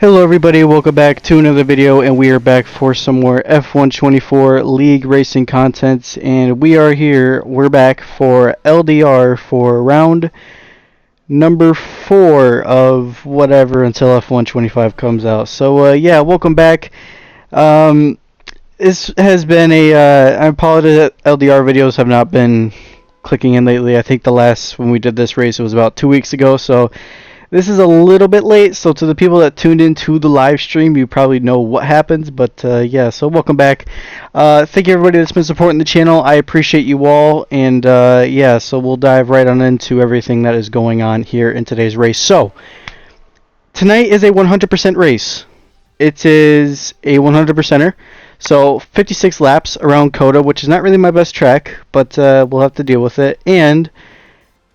Hello everybody, welcome back to another video, and we are back for some more F124 League racing content, and we're back for LDR for round number 4 of whatever until F125 comes out. So yeah, welcome back. This has been I apologize that LDR videos have not been clicking in lately. I think the last when we did this race it was about 2 weeks ago, so this is a little bit late, so to the people that tuned into the live stream, you probably know what happens, but yeah, so welcome back. Thank you everybody that's been supporting the channel. I appreciate you all, and yeah, so we'll dive right on into everything that is going on here in today's race. So, tonight is a 100% race. It is a 100%er, so 56 laps around Coda, which is not really my best track, but we'll have to deal with it, and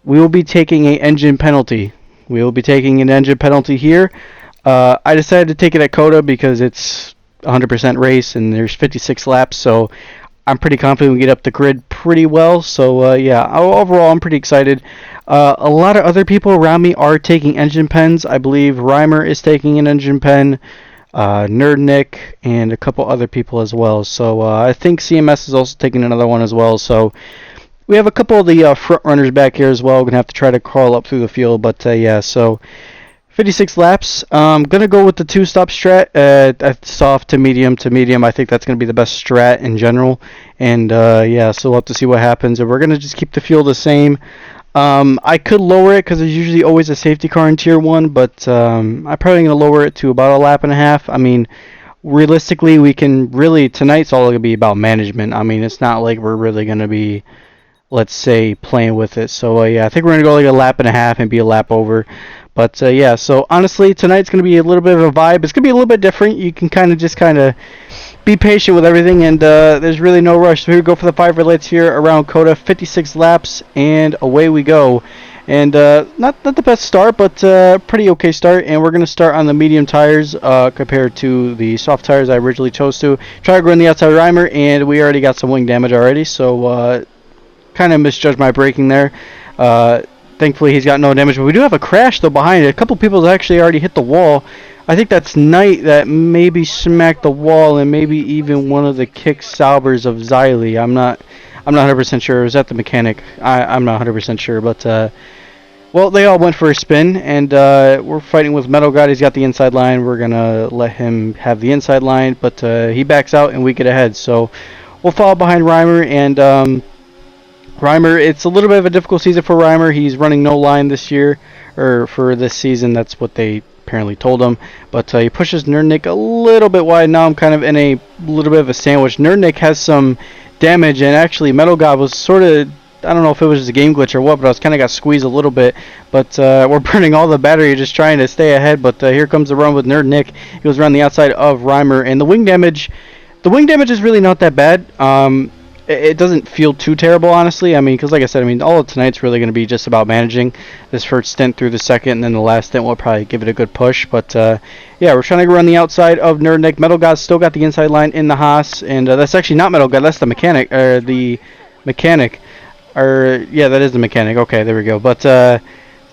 we will be taking an engine penalty. We will be taking an engine penalty here. I decided to take it at Coda because it's 100% race and there's 56 laps, so I'm pretty confident we get up the grid pretty well. So yeah, overall I'm pretty excited. A lot of other people around me are taking engine pens. I believe Reimer is taking an engine pen, Nerd Nick, and a couple other people as well. So I think CMS is also taking another one as well. So we have a couple of the front runners back here as well. We're going to have to try to crawl up through the field. But yeah, so 56 laps. I'm going to go with the two-stop strat, soft to medium to medium. I think that's going to be the best strat in general. And yeah, so we'll have to see what happens. And we're going to just keep the fuel the same. I could lower it because there's usually always a safety car in Tier 1. But I'm probably going to lower it to about a lap and a half. I mean, realistically, we can really, tonight's all going to be about management. I mean, it's not like we're really going to be, let's say, playing with it. So yeah, I think we're going to go like a lap and a half and be a lap over. But yeah, so honestly, tonight's going to be a little bit of a vibe. It's going to be a little bit different. You can kind of be patient with everything, and there's really no rush. So here we go for the 5 relays here around Coda, 56 laps, and away we go. And not the best start, but pretty okay start. And we're going to start on the medium tires compared to the soft tires I originally chose to. Try to go in the outside Reimer, and we already got some wing damage already, so kind of misjudged my braking there. Thankfully he's got no damage, but we do have a crash though behind it. A couple people actually already hit the wall. I think that's Knight that maybe smacked the wall, and maybe even one of the kick Saubers of Xylee. I'm not 100% sure. Is that the mechanic? I'm not 100% sure, but well, they all went for a spin, and we're fighting with Metal God. He's got the inside line. We're gonna let him have the inside line, but he backs out and we get ahead. So we'll follow behind Reimer, and Reimer, it's a little bit of a difficult season for Reimer. He's running no line this year, or for this season. That's what they apparently told him. But he pushes Nerdnick a little bit wide. Now I'm kind of in a little bit of a sandwich. Nerdnick has some damage, and actually Metal God was sort of, I don't know if it was just a game glitch or what, but I was kind of got squeezed a little bit. But we're burning all the battery just trying to stay ahead. But here comes the run with Nerdnick. He goes around the outside of Reimer, and the wing damage is really not that bad. It doesn't feel too terrible, honestly. I mean, because like I said, I mean, all of tonight's really going to be just about managing this first stint through the second, and then the last stint will probably give it a good push. But yeah, we're trying to go around the outside of Nerdnick. Metal God's still got the inside line in the Haas, and that's actually not Metal God. That's the mechanic, or yeah, that is the mechanic. Okay, there we go. But a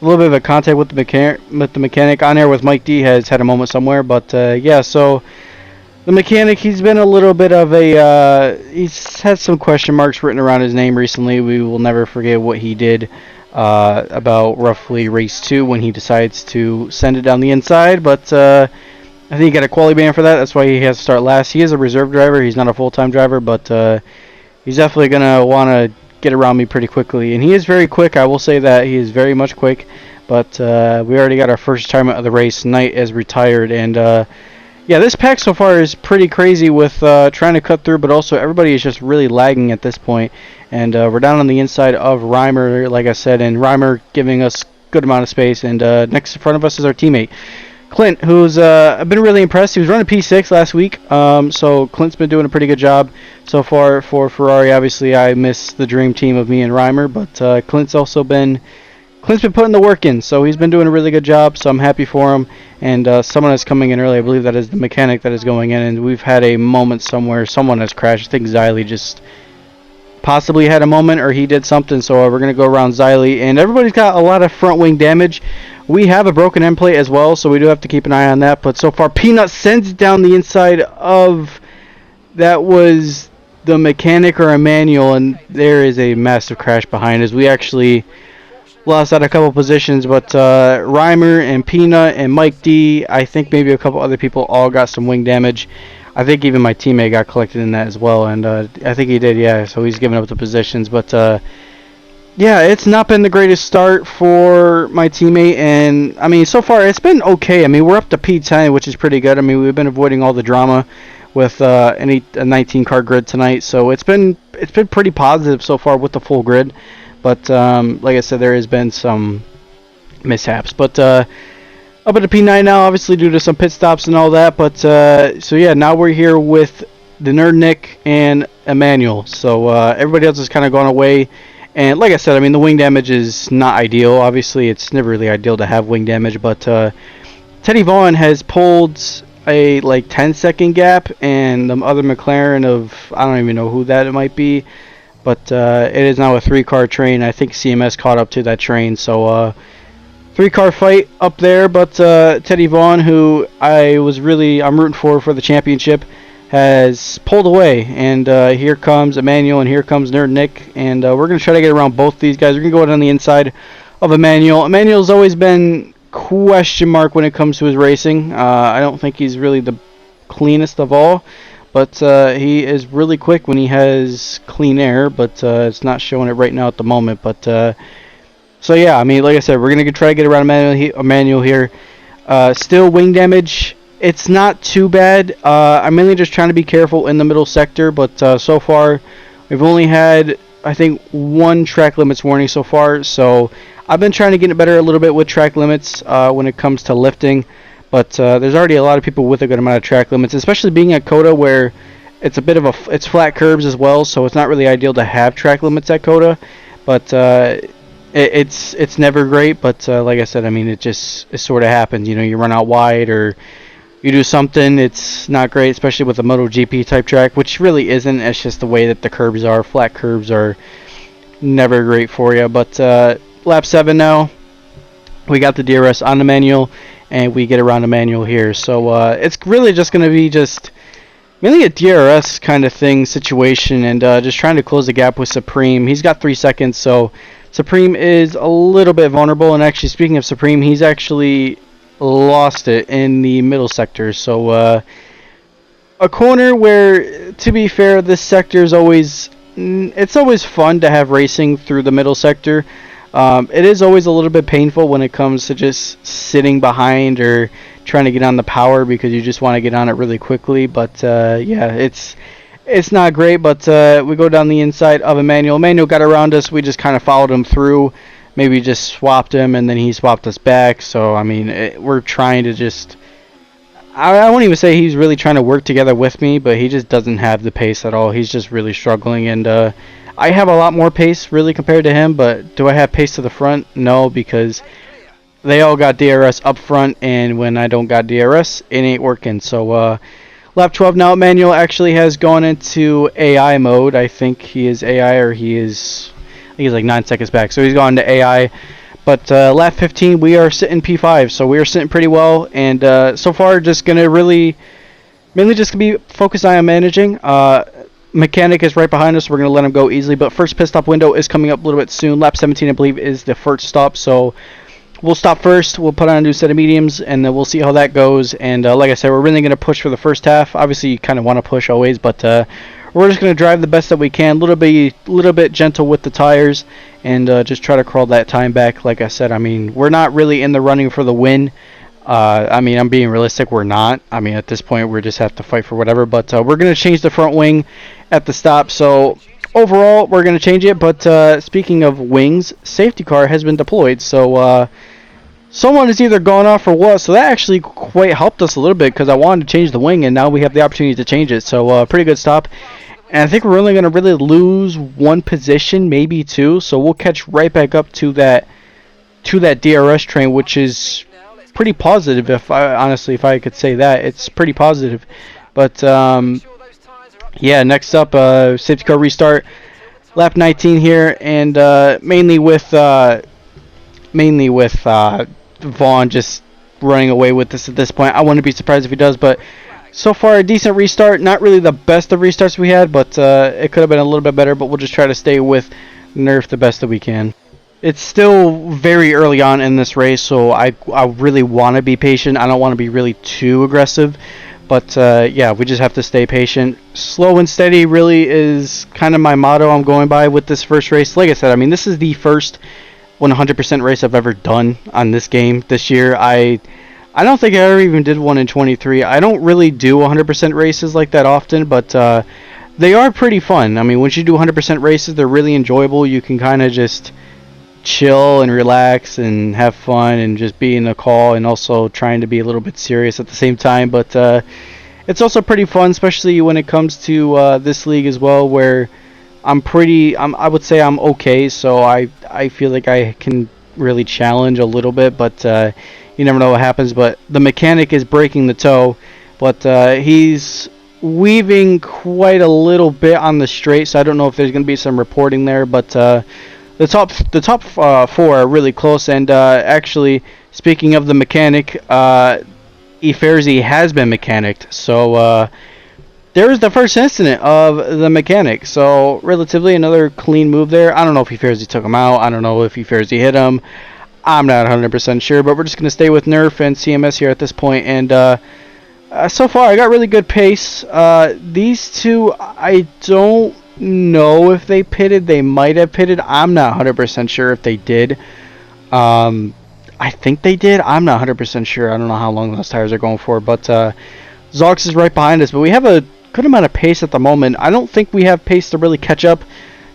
little bit of a contact with the mechanic on air with Mike D has had a moment somewhere. But yeah, so the mechanic, he's been a little bit of a, he's had some question marks written around his name recently. We will never forget what he did about roughly race 2 when he decides to send it down the inside. But I think he got a quality ban for that. That's why he has to start last. He is a reserve driver. He's not a full-time driver, but he's definitely going to want to get around me pretty quickly. And he is very quick. I will say that. He is very much quick. But we already got our first retirement of the race. Knight is retired, and yeah, this pack so far is pretty crazy with trying to cut through, but also everybody is just really lagging at this point. And we're down on the inside of Reimer, like I said, and Reimer giving us good amount of space. And next in front of us is our teammate, Clint, who's I've been really impressed. He was running P6 last week, so Clint's been doing a pretty good job so far for Ferrari. Obviously, I miss the dream team of me and Reimer, but Clint's been putting the work in, so he's been doing a really good job, so I'm happy for him. And someone is coming in early. I believe that is the mechanic that is going in, and we've had a moment somewhere. Someone has crashed. I think Xylee just possibly had a moment, or he did something, so we're going to go around Xylee. And everybody's got a lot of front wing damage. We have a broken end plate as well, so we do have to keep an eye on that. But so far, Peanut sends it down the inside of, that was the mechanic or a manual, and there is a massive crash behind us. We actually lost out a couple positions, but Reimer and Peanut and Mike D, I think maybe a couple other people all got some wing damage. I think even my teammate got collected in that as well, and I think he did, yeah, so he's giving up the positions. But yeah, it's not been the greatest start for my teammate, and I mean, so far it's been okay. I mean, we're up to P10, which is pretty good. I mean, we've been avoiding all the drama with a 19 car grid tonight, so it's been pretty positive so far with the full grid. But like I said, there has been some mishaps. But up at the P9 now, obviously due to some pit stops and all that. But so yeah, now we're here with the Nerd Nick and Emmanuel. So everybody else has kind of gone away. And like I said, I mean, the wing damage is not ideal. Obviously, it's never really ideal to have wing damage. But Teddy Vaughn has pulled a like 10-second gap, and the other McLaren of, I don't even know who that might be. But it is now a 3-car train. I think CMS caught up to that train. So 3-car fight up there. But Teddy Vaughn, who I'm rooting for the championship, has pulled away. And here comes Emmanuel, and here comes Nerd Nick. And we're going to try to get around both these guys. We're going to go out on the inside of Emmanuel. Emmanuel's always been question mark when it comes to his racing. I don't think he's really the cleanest of all. But he is really quick when he has clean air, but it's not showing it right now at the moment. But so yeah, I mean, like I said, we're gonna try to get around Emmanuel here. Still wing damage. It's not too bad. I'm mainly just trying to be careful in the middle sector, but so far we've only had, I think, 1 track limits warning so far. So I've been trying to get better a little bit with track limits when it comes to lifting. But there's already a lot of people with a good amount of track limits, especially being at COTA where it's a bit of it's flat curbs as well, so it's not really ideal to have track limits at COTA. But it's never great. But like I said, I mean, it sort of happens. You know, you run out wide or you do something, it's not great, especially with a MotoGP type track, which really isn't. It's just the way that the curbs are. Flat curbs are never great for you. But lap 7 now, we got the DRS on the manual. And we get around a manual here. So it's really just going to be mainly a DRS kind of thing situation, and just trying to close the gap with Supreme. He's got 3 seconds, so Supreme is a little bit vulnerable. And actually, speaking of Supreme, he's actually lost it in the middle sector. So a corner where, to be fair, this sector is always fun to have racing through the middle sector. It is always a little bit painful when it comes to just sitting behind or trying to get on the power because you just want to get on it really quickly. But yeah, it's not great. But we go down the inside of Emmanuel. Emmanuel got around us. We just kind of followed him through. Maybe just swapped him, and then he swapped us back. So I mean, we're trying to just. I won't even say he's really trying to work together with me, but he just doesn't have the pace at all. He's just really struggling, and I have a lot more pace really compared to him, but do I have pace to the front? No, because they all got DRS up front, and when I don't got DRS, it ain't working. So lap 12 now, Emmanuel actually has gone into AI mode. I think he is AI, or I think he's like 9 seconds back, so he's gone to AI. But lap 15, we are sitting P5, so we are sitting pretty well, and so far just going to mainly just going to be focused on managing. Mechanic is right behind us. We're going to let him go easily. But first pit stop window is coming up a little bit soon. Lap 17, I believe, is the first stop. So we'll stop first. We'll put on a new set of mediums, and then we'll see how that goes. And like I said, we're really going to push for the first half. Obviously, you kind of want to push always, but we're just going to drive the best that we can. A little bit gentle with the tires, and just try to crawl that time back. Like I said, I mean, we're not really in the running for the win. I mean, I'm being realistic. We're not. I mean, at this point, we just have to fight for whatever. But we're going to change the front wing at the stop. So overall, we're going to change it. But speaking of wings, safety car has been deployed. So someone has either gone off or what. So that actually quite helped us a little bit because I wanted to change the wing, and now we have the opportunity to change it. So pretty good stop. And I think we're only going to really lose 1 position, maybe 2. So we'll catch right back up to that DRS train, which is pretty positive. If I could say that, it's pretty positive. But yeah, next up, safety car restart, lap 19 here, and mainly with Vaughn just running away with this at this point. I wouldn't be surprised if he does, but so far a decent restart. Not really the best of restarts we had, but it could have been a little bit better, but we'll just try to stay with Nerf the best that we can. It's still very early on in this race, so I really want to be patient. I don't want to be really too aggressive, but yeah, we just have to stay patient. Slow and steady really is kind of my motto I'm going by with this first race. Like I said, I mean, this is the first 100% race I've ever done on this game this year. I don't think I ever even did one in 23. I don't really do 100% races like that often, but they are pretty fun. I mean, once you do 100% races, they're really enjoyable. You can kind of just chill and relax and have fun and just be in the call and also trying to be a little bit serious at the same time. But it's also pretty fun, especially when it comes to this league as well, where I would say I'm okay, so I feel like I can really challenge a little bit, but you never know what happens. But the mechanic is breaking the toe, but he's weaving quite a little bit on the straight, so I don't know if there's going to be some reporting there, but the top four are really close. And actually, speaking of the mechanic, Eferzy has been mechanicked, so there was the first incident of the mechanic, so relatively another clean move there. I don't know if Eferzy took him out. I don't know if Eferzy hit him. I'm not 100% sure, but we're just going to stay with Nerf and CMS here at this point. And so far, I got really good pace. These two, I don't know if they pitted. They might have pitted. I'm not 100% sure if they did. I think they did. I'm not 100% sure. I don't know how long those tires are going for, but Zox is right behind us. But we have a good amount of pace at the moment. I don't think we have pace to really catch up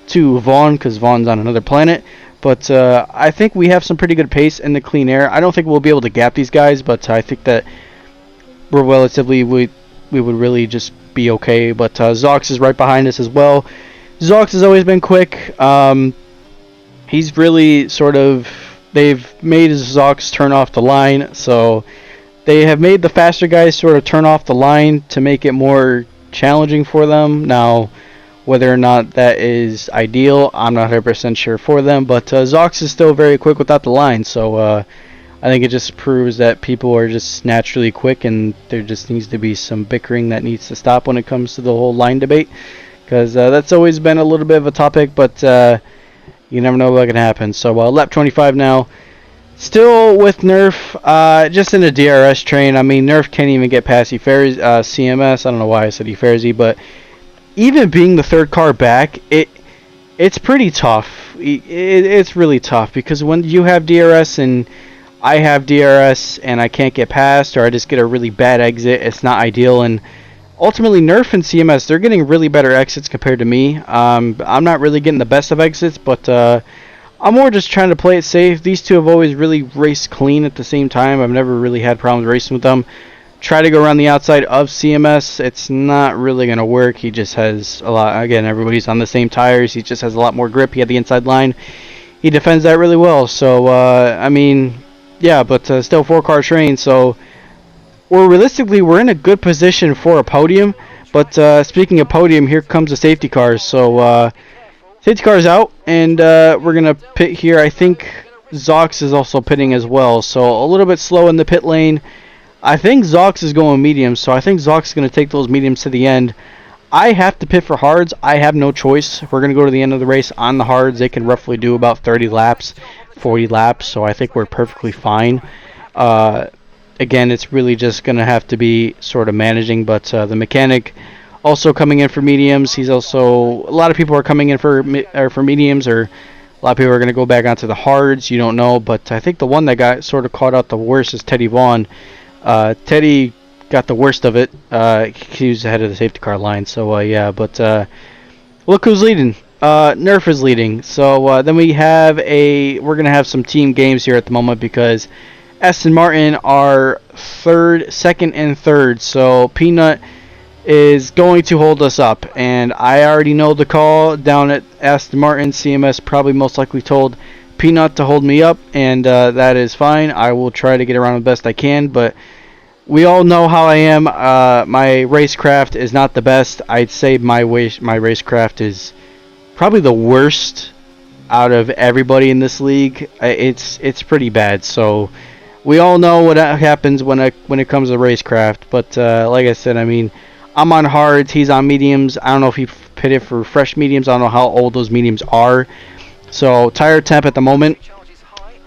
to Vaughn, because Vaughn's on another planet. But I think we have some pretty good pace in the clean air. I don't think we'll be able to gap these guys, but I think that we're relatively, we would really just be okay. But Zox is right behind us as well. Zox has always been quick. He's really sort of, they've made Zox turn off the line, so they have made the faster guys sort of turn off the line to make it more challenging for them. Now, whether or not that is ideal, I'm not 100% sure for them, but Zox is still very quick without the line, so I think it just proves that people are just naturally quick, and there just needs to be some bickering that needs to stop when it comes to the whole line debate, because that's always been a little bit of a topic, but you never know what can happen. So lap 25 now. Still with Nerf, just in a DRS train. I mean, Nerf can't even get past CMS. I don't know why I said Eferzy, but even being the third car back, it's pretty tough. It's really tough, because when you have DRS and I have DRS and I can't get past, or I just get a really bad exit, it's not ideal. And ultimately, Nerf and CMS, they're getting really better exits compared to me. I'm not really getting the best of exits, but I'm more just trying to play it safe. These two have always really raced clean at the same time. I've never really had problems racing with them. Try to go around the outside of CMS. It's not really going to work. He just has a lot. Again, everybody's on the same tires. He just has a lot more grip. He had the inside line. He defends that really well. So, I mean, yeah, but still 4-car train. So, we're in a good position for a podium. But speaking of podium, here comes the safety cars. So, safety car is out, and we're going to pit here. I think Zox is also pitting as well, so a little bit slow in the pit lane. I think Zox is going mediums, so I think Zox is going to take those mediums to the end. I have to pit for hards. I have no choice. We're going to go to the end of the race on the hards. They can roughly do about 30 laps, 40 laps, so I think we're perfectly fine. Again, it's really just going to have to be sort of managing, but the mechanic also coming in for mediums. He's also, a lot of people are coming in for mediums, or a lot of people are going to go back onto the hards. You don't know, but I think the one that got sort of caught out the worst is Teddy Vaughn. Teddy got the worst of it. He was ahead of the safety car line, so yeah, but look who's leading. Nerf is leading. So then we're going to have some team games here at the moment, because Aston Martin are second and third, so Peanut is going to hold us up, and I already know the call down at Aston Martin. CMS probably most likely told Peanut to hold me up, and that is fine. I will try to get around the best I can, but we all know how I am. My racecraft is not the best. I'd say my racecraft is probably the worst out of everybody in this league. It's pretty bad, so we all know what happens when it comes to racecraft. But like I said, I mean, I'm on hards, he's on mediums. I don't know if he pitted for fresh mediums. I don't know how old those mediums are. So tire temp at the moment,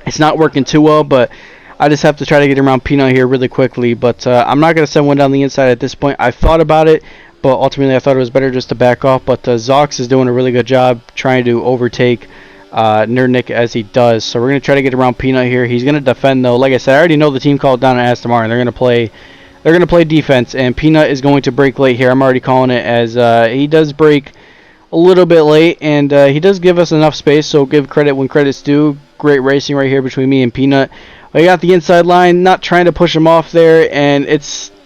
it's not working too well, but I just have to try to get around Peanut here really quickly. But I'm not going to send one down the inside at this point. I thought about it, but ultimately I thought it was better just to back off. But Zox is doing a really good job trying to overtake Nerdnick as he does. So we're going to try to get around Peanut here. He's going to defend, though. Like I said, I already know the team called down at Aston Martin. They're going to play defense, and Peanut is going to break late here. I'm already calling it, as he does break a little bit late, and he does give us enough space, so give credit when credit's due. Great racing right here between me and Peanut. I got the inside line, not trying to push him off there, and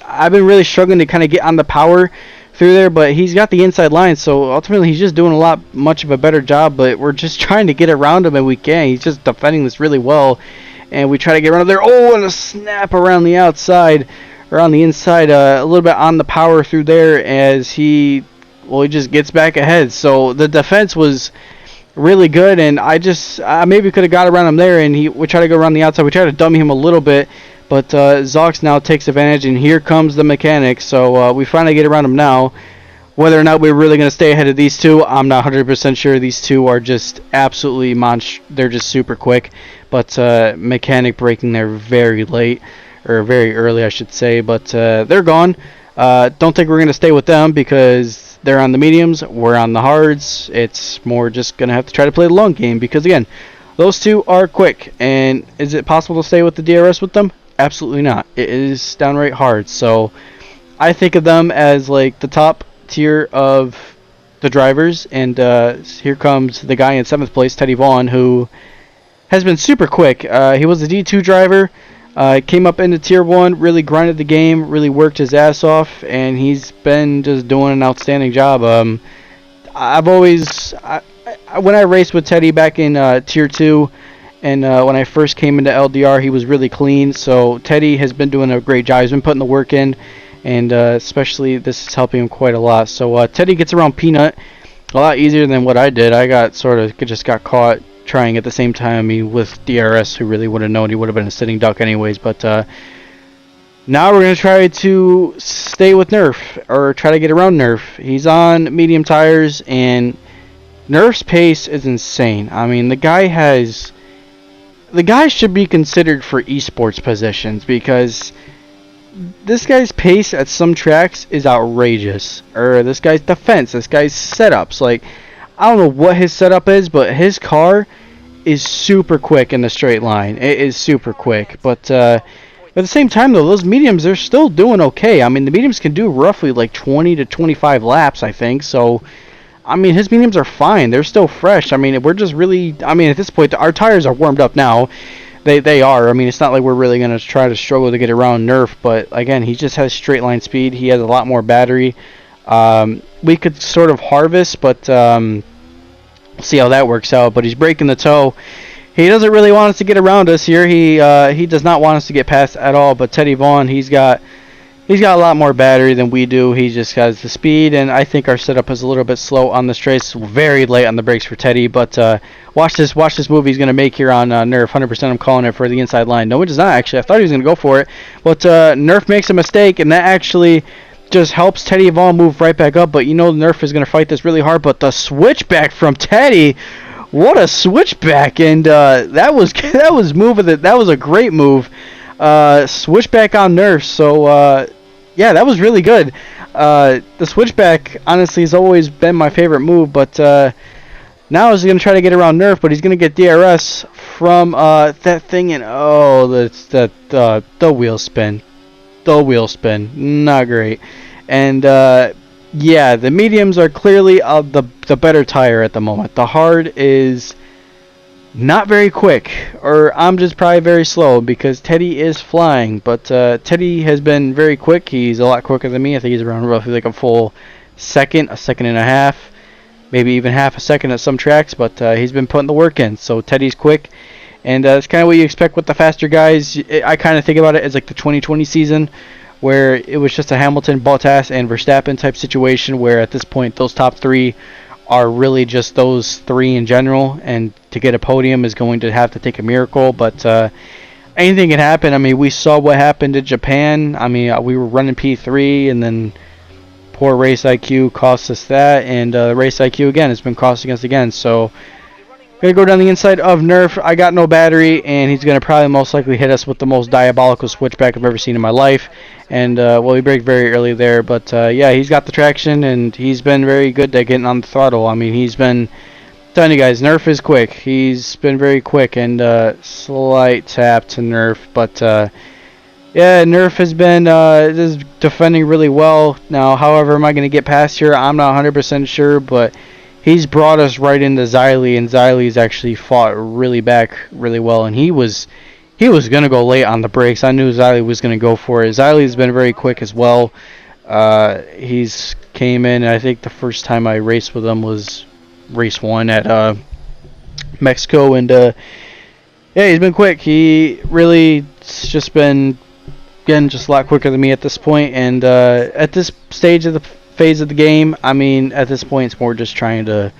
I've been really struggling to kind of get on the power through there, but he's got the inside line, so ultimately he's just doing much of a better job, but we're just trying to get around him, and we can. He's just defending this really well, and we try to get around there. Oh, and a snap around the outside, or on the inside, a little bit on the power through there, as he just gets back ahead. So the defense was really good, and I maybe could have got around him there, and we try to go around the outside. We try to dummy him a little bit, but Zox now takes advantage, and here comes the mechanic. So we finally get around him now. Whether or not we're really going to stay ahead of these two, I'm not 100% sure. These two are just absolutely they're just super quick, but mechanic braking there very late, or very early I should say, but they're gone. Don't think we're going to stay with them because they're on the mediums, we're on the hards. It's more just going to have to try to play the long game because, again, those two are quick. And is it possible to stay with the DRS with them? Absolutely not. It is downright hard. So I think of them as like the top tier of the drivers. And here comes the guy in 7th place, Teddy Vaughn, who has been super quick. He was a D2 driver. Came up into Tier 1, really grinded the game, really worked his ass off, and he's been just doing an outstanding job. When I raced with Teddy back in Tier 2, and when I first came into LDR, he was really clean, so Teddy has been doing a great job. He's been putting the work in, and especially this is helping him quite a lot. So Teddy gets around Peanut a lot easier than what I did. I just got caught trying at the same time with DRS, who really would have known. He would have been a sitting duck anyways. But now we're going to try to stay with Nerf, or try to get around Nerf. He's on medium tires, and Nerf's pace is insane. I mean, the guy should be considered for esports positions, because this guy's pace at some tracks is outrageous. Or this guy's defense, this guy's setups, like, I don't know what his setup is, but his car is super quick in the straight line. It is super quick. But at the same time, though, those mediums, they're still doing okay. I mean, the mediums can do roughly like 20 to 25 laps, I think. So, I mean, his mediums are fine. They're still fresh. I mean, we're just really... I mean, at this point, our tires are warmed up now. They are. I mean, it's not like we're really going to try to struggle to get around Nerf. But, again, he just has straight line speed. He has a lot more battery. We could sort of harvest, but see how that works out. But he's breaking the toe. He doesn't really want us to get around us here. He does not want us to get past at all. But Teddy Vaughn, he's got a lot more battery than we do. He just has the speed, and I think our setup is a little bit slow on this race. Very late on the brakes for Teddy. But watch this move he's going to make here on Nerf. 100% I'm calling it for the inside line. No, it does not actually. I thought he was going to go for it. But Nerf makes a mistake, and that actually just helps Teddy Vaughn move right back up. But you know Nerf is going to fight this really hard. But the switchback from Teddy, what a switchback! And that was a great move. Switchback on Nerf. So yeah, that was really good. The switchback honestly has always been my favorite move. But now he's going to try to get around Nerf, but he's going to get DRS from that thing. And oh, the wheel spin. The wheel spin, not great. And yeah, the mediums are clearly the better tire at the moment. The hard is not very quick, or I'm just probably very slow, because Teddy is flying. But Teddy has been very quick. He's a lot quicker than me. I think he's around roughly like a full second, a second and a half, maybe even half a second at some tracks. But he's been putting the work in. So Teddy's quick. And it's kind of what you expect with the faster guys. I kind of think about it as like the 2020 season, where it was just a Hamilton, Bottas, and Verstappen type situation, where at this point those top three are really just those three in general, and to get a podium is going to have to take a miracle. But anything can happen. I mean, we saw what happened in Japan. I mean, we were running P3, and then poor race IQ cost us that, and race IQ again has been costing us again. So gonna go down the inside of Nerf. I got no battery, and he's gonna probably most likely hit us with the most diabolical switchback I've ever seen in my life. And well, he braked very early there, but yeah, he's got the traction, and he's been very good at getting on the throttle. I mean, he's been telling you guys, Nerf is quick. He's been very quick, and slight tap to Nerf, but yeah, Nerf has been is defending really well. Now, however, am I going to get past here? I'm not 100% sure, but he's brought us right into Xylee, and Xylee's actually fought really back really well, and he was going to go late on the brakes. I knew Xylee was going to go for it. Xylee's been very quick as well. He's came in, and I think the first time I raced with him was race 1 at Mexico, and yeah, he's been quick. He really just been getting just a lot quicker than me at this point, and at this stage of the phase of the game, I mean, at this point it's more just trying to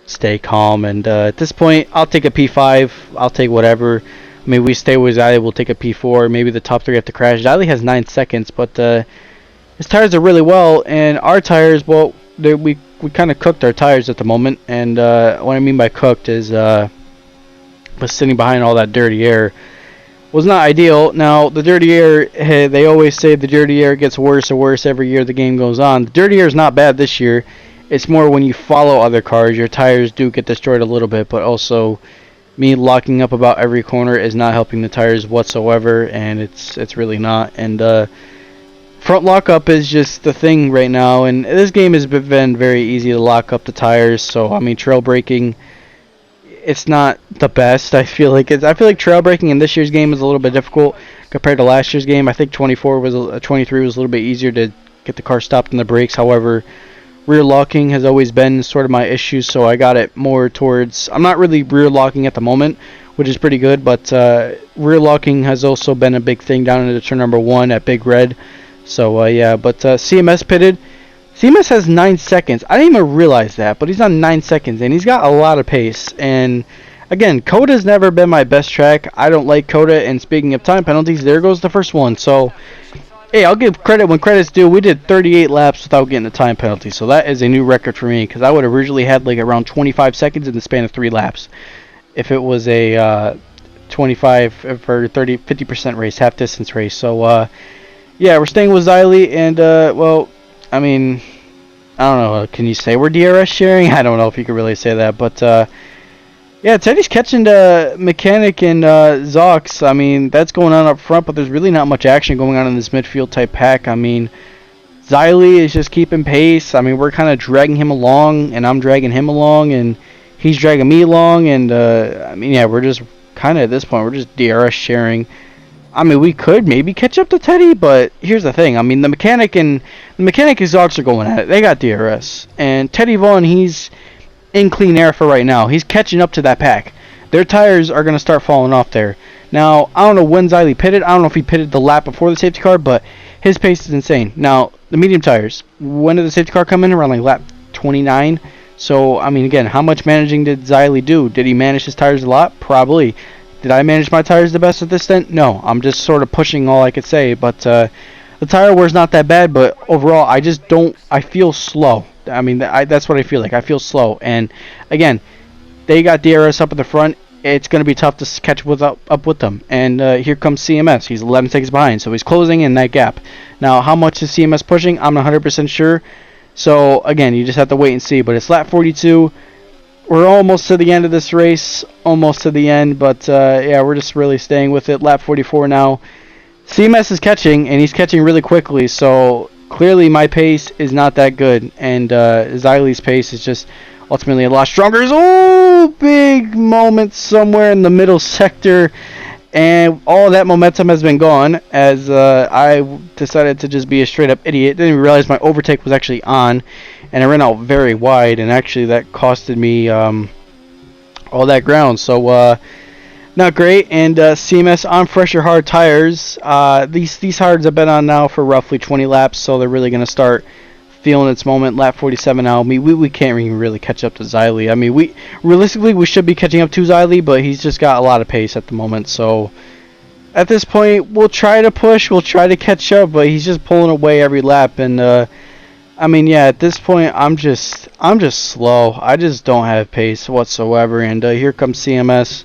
stay calm, and at this point I'll take a P5. I'll take whatever. I mean, we stay with Xylee, we'll take a P4. Maybe the top 3 have to crash. Xylee has 9 seconds, but his tires are really well, and our tires, well, we kind of cooked our tires at the moment, and what I mean by cooked is was sitting behind all that dirty air was not ideal. Now, the dirty air, they always say the dirty air gets worse and worse every year the game goes on. The dirty air is not bad this year. It's more when you follow other cars, your tires do get destroyed a little bit, but also me locking up about every corner is not helping the tires whatsoever, and it's really not. And front lockup is just the thing right now, and this game has been very easy to lock up the tires. So I mean, trail braking, it's not the best. I feel like trail braking in this year's game is a little bit difficult compared to last year's game. I think 23 was a little bit easier to get the car stopped on the brakes. However, rear locking has always been sort of my issue, so I got it more towards. I'm not really rear locking at the moment, which is pretty good, but rear locking has also been a big thing down into turn number 1 at Big Red. So yeah, but CMS pitted. CMS has 9 seconds. I didn't even realize that, but he's on 9 seconds, and he's got a lot of pace. And again, Coda's never been my best track. I don't like Coda, and speaking of time penalties, there goes the first one. So, hey, I'll give credit when credit's due. We did 38 laps without getting a time penalty, so that is a new record for me, because I would have originally had like around 25 seconds in the span of 3 laps if it was a 25 for 50% race, half distance race. So, yeah, we're staying with Xylee, and well, I mean, I don't know. Can you say we're DRS sharing? I don't know if you could really say that, but yeah, Teddy's catching the Mechanic and Zox. I mean, that's going on up front, but there's really not much action going on in this midfield type pack. I mean, Xylee is just keeping pace. I mean, we're kind of dragging him along, and I'm dragging him along, and he's dragging me along, and I mean, yeah, we're just kind of at this point, we're just DRS sharing. I mean, we could maybe catch up to Teddy, but here's the thing. I mean, the Mechanic and Zox are going at it. They got DRS. And Teddy Vaughn, he's in clean air for right now. He's catching up to that pack. Their tires are going to start falling off there. Now, I don't know when Xylee pitted. I don't know if he pitted the lap before the safety car, but his pace is insane. Now, the medium tires. When did the safety car come in? Around like lap 29. So, I mean, again, how much managing did Xylee do? Did he manage his tires a lot? Probably. Did I manage my tires the best at this stint? No. I'm just sort of pushing all I could say. But the tire wear's not that bad. But overall, I just don't. I feel slow. I mean, that's what I feel like. I feel slow. And again, they got DRS up at the front. It's going to be tough to catch up with them. And here comes CMS. He's 11 seconds behind. So he's closing in that gap. Now, how much is CMS pushing? I'm not 100% sure. So again, you just have to wait and see. But it's lap 42. We're almost to the end of this race, almost to the end, but yeah, we're just really staying with it. Lap 44 now. CMS is catching, and he's catching really quickly, so clearly my pace is not that good, and Xylee's pace is just ultimately a lot stronger. Oh, big moment somewhere in the middle sector, and all that momentum has been gone as I decided to just be a straight-up idiot. Didn't even realize my overtake was actually on. And I ran out very wide, and actually that costed me all that ground. So not great. And CMS on fresher hard tires. These hards have been on now for roughly 20 laps, so they're really going to start feeling its moment. Lap 47 now. I mean, we can't even really catch up to Xylee. I mean, realistically we should be catching up to Xylee, but he's just got a lot of pace at the moment. So at this point, we'll try to push, we'll try to catch up, but he's just pulling away every lap. And I mean, yeah, at this point, I'm just slow. I just don't have pace whatsoever. And here comes CMS.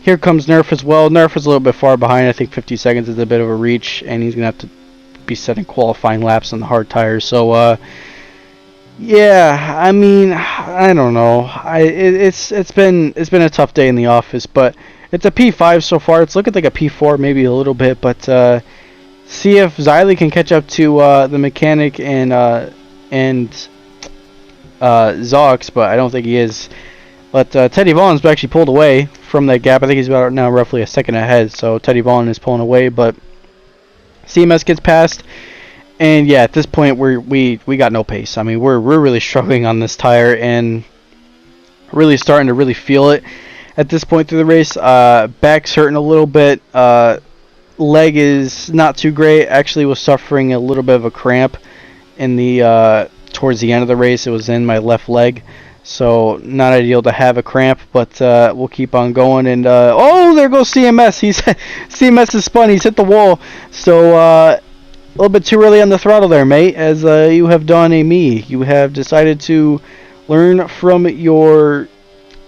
Here comes Nerf as well. Nerf is a little bit far behind. I think 50 seconds is a bit of a reach, and he's gonna have to be setting qualifying laps on the hard tires. So yeah, I mean, I don't know. It's been a tough day in the office, but it's a P5 so far. It's looking like a P4 maybe a little bit, but see if Xylee can catch up to the mechanic and Zox, but I don't think he is. But Teddy Vaughn's actually pulled away from that gap. I think he's about now roughly a second ahead, so Teddy Vaughn is pulling away, but CMS gets past. And yeah, at this point we got no pace. I mean, we're really struggling on this tire and really starting to really feel it at this point through the race. Back's hurting a little bit. Leg is not too great. Actually was suffering a little bit of a cramp in the towards the end of the race. It was in my left leg. So not ideal to have a cramp, but we'll keep on going. And oh, there goes CMS. CMS is spun. He's hit the wall. So a little bit too early on the throttle there, mate. As you have done a me. You have decided to learn from your.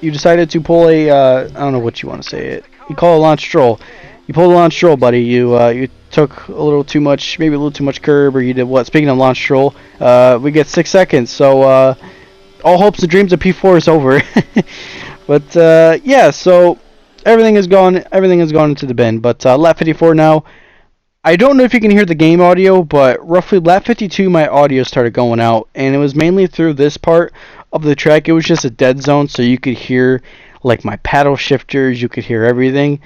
You decided to pull a. I don't know what you want to say. It. You call it a launch stroll. You pulled a launch stroll, buddy. You took a little too much, maybe a little too much curb, or you did what? Speaking of launch stroll, we get 6 seconds. So. All hopes and dreams of P4 is over. But yeah, so everything has gone into the bin. But lap 54 now. I don't know if you can hear the game audio, but roughly lap 52 my audio started going out, and it was mainly through this part of the track. It was just a dead zone, so you could hear like my paddle shifters, you could hear everything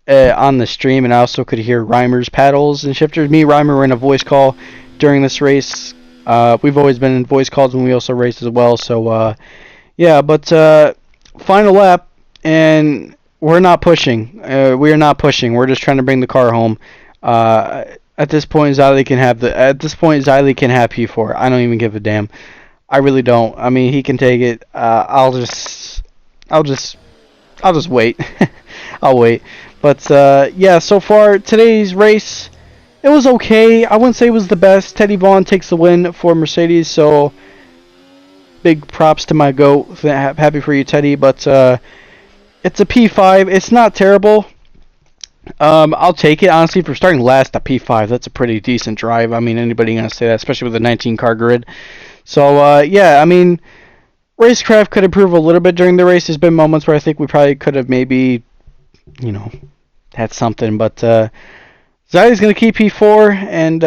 on the stream, and I also could hear Reimer's paddles and shifters. Me and Reimer were in a voice call during this race. We've always been in voice calls when we also race as well. So, yeah, but final lap, and we're not pushing. We are not pushing. We're just trying to bring the car home. At this point, Xylee can have P4. I don't even give a damn. I really don't. I mean, he can take it. I'll just wait. I'll wait. But yeah, so far today's race. It was okay. I wouldn't say it was the best. Teddy Vaughn takes the win for Mercedes, so big props to my GOAT. Happy for you, Teddy. But it's a P5. It's not terrible. I'll take it. Honestly, for starting last at P5, that's a pretty decent drive. I mean, anybody gonna say that, especially with a 19-car grid. So yeah, I mean, racecraft could improve a little bit during the race. There's been moments where I think we probably could have maybe, had something, but. Xylee's going to keep P4, and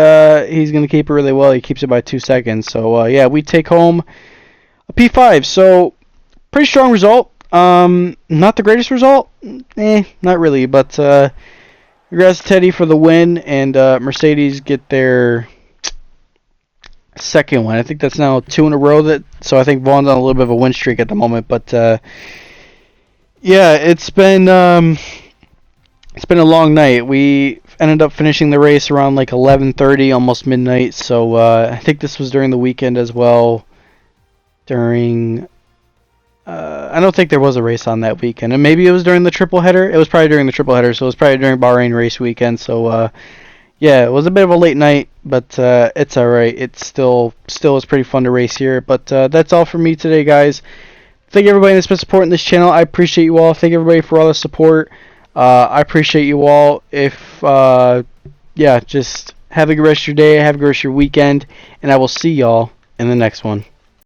he's going to keep it really well. He keeps it by 2 seconds. So, yeah, we take home a P5. So, pretty strong result. Not the greatest result? Not really. But congrats to Teddy for the win, and Mercedes get their second one. I think that's now 2 in a row. So, I think Vaughn's on a little bit of a win streak at the moment. But, yeah, it's been a long night. We ended up finishing the race around like 11:30, almost midnight. So I think this was during the weekend as well. I don't think there was a race on that weekend, and maybe it was during the triple header. It was probably during the triple header, so it was probably during Bahrain race weekend. So yeah, it was a bit of a late night, but it's all right. It still was pretty fun to race here. But that's all for me today, guys. Thank everybody that's been supporting this channel. I appreciate you all. Thank everybody for all the support. I appreciate you all. Yeah, just have a good rest of your day, have a good rest of your weekend, and I will see y'all in the next one.